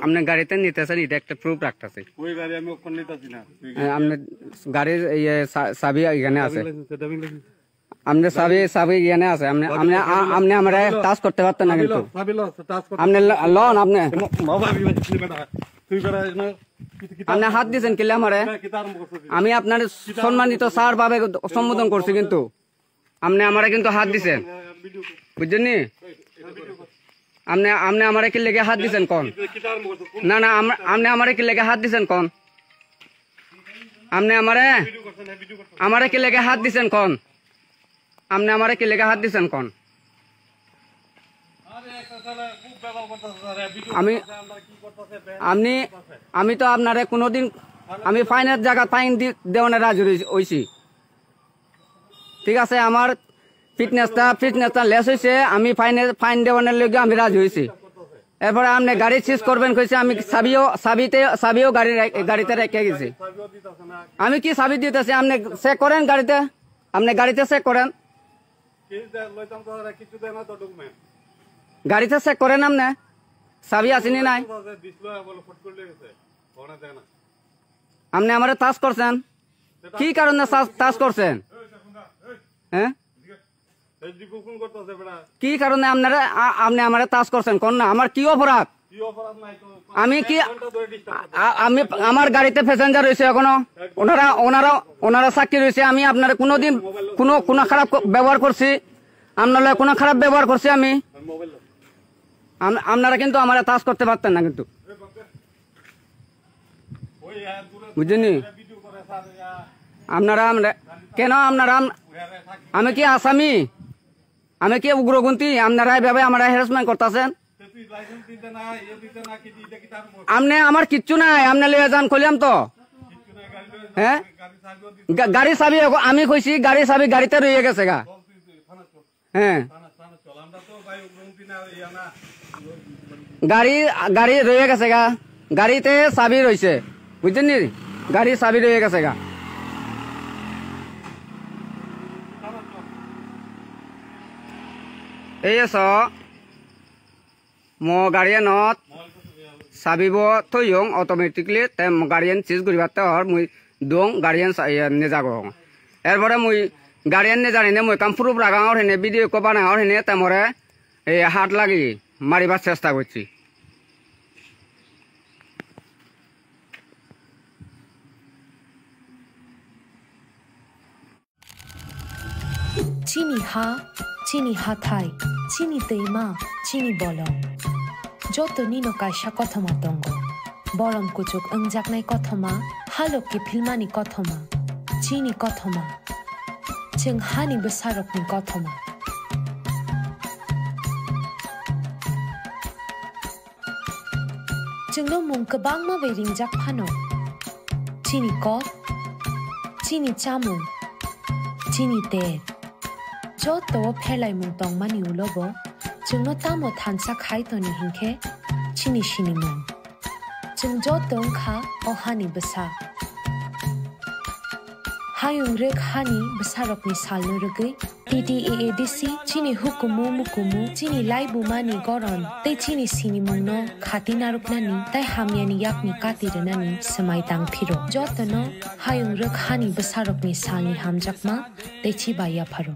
আপনি গাড়িতে নিতেছেন এটা একটা প্রুফ রাখতেছে আপনি গাড়ির চাবি এখানে আছে আপনি চাবি এখানে আছে আপনি আমরা টাচ করতে পারতেন না কিন্তু আপনি লন আপনি আপনি হাত দিয়েছেন কিলে আমারে আমি আপনার সম্মানিত স্যার ভাবে সম্বোধন করছি কিন্তু আপনি আমারে কিন্তু হাত দিছেন বুঝছেন নি আপনি আমারে কি লেগে হাত দিছেন কোন না না আপনি আমারে কি লেগে হাত দিছেন কোন আপনি আমারে কি লেগে হাত দিছেন কোন আপনি আমারে কি লেগে হাত দিছেন কোন আমি তো আপনারে কোনোদিন আমি ফাইনের জায়গা ফাইন দেওয়ানে রাজি হইছি ঠিক আছে আমার ফিটনেসটা লেস হয়েছে আমি ফাইন দেওয়ানের লগে আমি রাজি হয়েছি এরপরে আপনি গাড়ি সিজ করবেন কইছে আমি চাবিও গাড়িতে রেখে গেছি আমি কি চাবি দিতেছি আপনি চেক করেন গাড়িতে আপনি গাড়িতে চেক করেন গাড়িতে চেক করেন আপনি চাবি আসেনি নাই আপনি আমারে টাচ করছেন কি কারণে টাচ করছেন হ্যাঁ কি কারণে আপনি আমারে টাচ করছেন কোন না আমার কি অপরাধ আমি কি আমি আমার গাড়িতে প্যাসেঞ্জার রয়েছে এখনো ওনারা সাক্ষী রয়েছে আমি আপনার কোনোদিন কোনো খারাপ ব্যবহার করছি আপনার কোনো খারাপ ব্যবহার করছি আমি আপনারা কিন্তু আমার টাচ করতে পারতেন না কিন্তু বুঝছেন আপনারা কেন আপনারা আমি কি আসামি আমি কি উগ্রপন্থী আপনারা এভাবে আমরা হ্যারাসমেন্ট করতেছেন আপনি আমার কিচ্ছু নাই আপনি লিয়ে যান কইলাম তো হ্যাঁ গাড়ি চাবি আমি কইছি গাড়ি চাবি গাড়িতে রয়ে গেছে গা হ্যাঁ গাড়ি রয়ে গেছে গা গাড়িতে চাবি রয়েছে বুঝছেন নি গাড়ি চাবি রয়ে গেছে গা এই মো গাড়িয়ানত চাবিব থইং অটোমেটিকলি গাড়িয়ান চিজ করিবার মুই দং গাড়িয়ান নেজাগ এরপরে মুই গাড়িয়ান নেজানি মুই কাম প্রুফ রাগাঙর হেনে ভিডিও কো বানাঙর হেনে তেমরে এই হাত লাগি মারিবার চেষ্টা করছি চিনি হাথাই চিনি তৈমা চিনি বলম যত নিনো কাইসা কথমা দঙ্গ বরম কুচুক अंजाकनाय কথমা हालकि फिल्मानि কথমা चिनि কথমা जों हानि बोसारकनि কথমা जोंनो मुं गोबां माबे रिंजाक फानो चिनि कथ चिनि चामुं चिनि तेर जत फेलाय मुं दंमानि उलबो जोंनो तामो थानसा खायतनि हिंखे चिनि सिनि मुं जों जत ओंखा अहानि बोसा हायुं रेक हानि बोसारकनि सालनो रगै TTAADC चिनि हुकुमु मुकुमु चिनि लाइबुमानि गरन तै चिनि सिनि मुंनो खाति नारुकनानि तै हामियानि याकनि कातिरनानि समाय दांफिरो जतनो हायुं रेक हानि बोसारकनि सालनि हामजाकमा तै चिबाया फारो